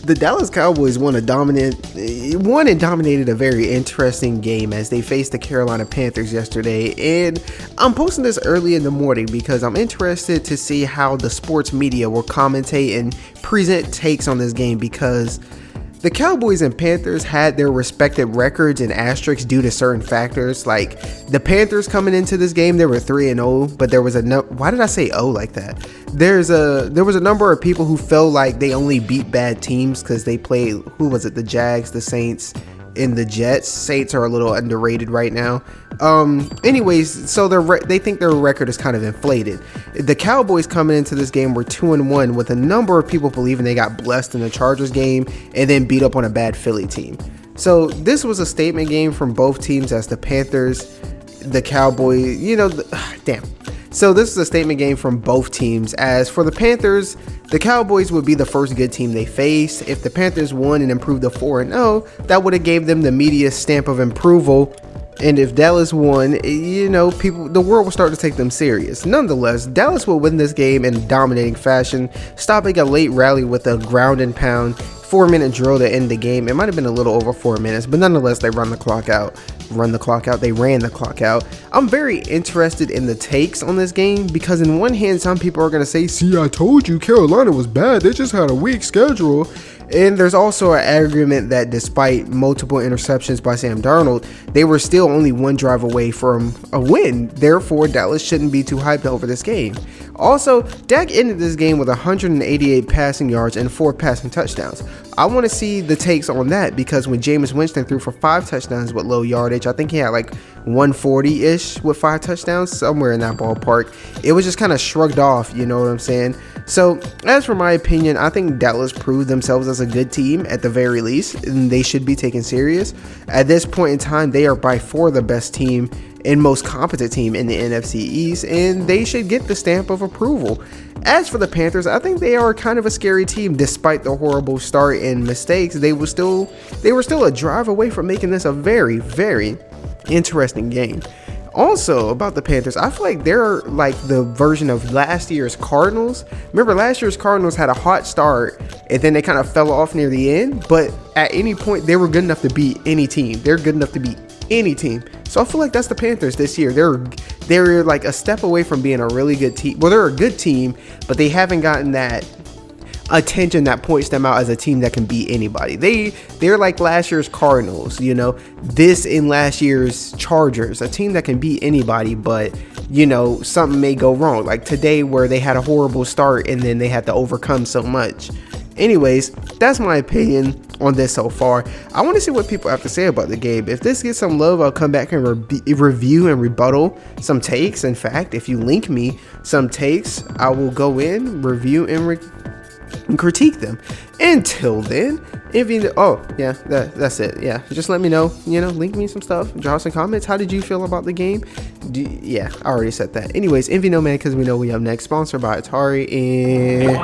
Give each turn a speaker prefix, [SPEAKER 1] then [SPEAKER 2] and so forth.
[SPEAKER 1] The Dallas Cowboys won and dominated a very interesting game as they faced the Carolina Panthers yesterday, and I'm posting this early in the morning because I'm interested to see how the sports media will commentate and present takes on this game, because the Cowboys and Panthers had their respective records and asterisks due to certain factors. Like the Panthers coming into this game, they were 3-0, but there was why did I say "oh" like that? There was a number of people who felt like they only beat bad teams because they played, who was it? The Jags, the Saints, and the Jets. Saints are a little underrated right now. Anyways, so they think their record is kind of inflated. The Cowboys coming into this game were 2-1, with a number of people believing they got blessed in the Chargers game and then beat up on a bad Philly team. So this was a statement game from both teams, as the Panthers, the Cowboys, So this is a statement game from both teams. As for the Panthers, the Cowboys would be the first good team they face. If the Panthers won and improved to 4-0, that would have gave them the media stamp of approval. And if Dallas won, the world will start to take them serious. Nonetheless, Dallas will win this game in dominating fashion, stopping a late rally with a ground and pound 4-minute drill to end the game. It might have been a little over 4 minutes, but nonetheless, they ran the clock out. I'm very interested in the takes on this game, because in one hand, some people are going to say, "See, I told you Carolina was bad. They just had a weak schedule." And there's also an argument that despite multiple interceptions by Sam Darnold, they were still only one drive away from a win. Therefore, Dallas shouldn't be too hyped over this game. Also, Dak ended this game with 188 passing yards and 4 passing touchdowns. I want to see the takes on that, because when Jameis Winston threw for 5 touchdowns with low yardage, I think he had like 140-ish with 5 touchdowns, somewhere in that ballpark. It was just kind of shrugged off, you know what I'm saying? So, as for my opinion, I think Dallas proved themselves as a good team at the very least, and they should be taken serious. At this point in time, they are by far the best team and most competent team in the NFC East, and they should get the stamp of approval. As for the Panthers, I think they are kind of a scary team. Despite the horrible start and mistakes, they were still a drive away from making this a very, very interesting game. Also, about the Panthers, I feel like they're like the version of last year's Cardinals. Remember, last year's Cardinals had a hot start, and then they kind of fell off near the end, but at any point, they were good enough to beat any team. They're good enough to beat any team. So I feel like that's the Panthers this year. They're like a step away from being a really good team. Well, they're a good team, but they haven't gotten that attention that points them out as a team that can beat anybody. They're like last year's Cardinals, this in last year's Chargers, a team that can beat anybody, but something may go wrong, like today where they had a horrible start and then they had to overcome so much. Anyways, that's my opinion on this so far. I want to see what people have to say about the game. If this gets some love, I'll come back and review and rebuttal some takes. In fact, if you link me some takes, I will go in, review, and critique them. Until then, if you that's it. Yeah, just let me know. Link me some stuff, draw some comments. How did you feel about the game? I already said that. Anyways, man, because we know we have next, sponsored by Atari, and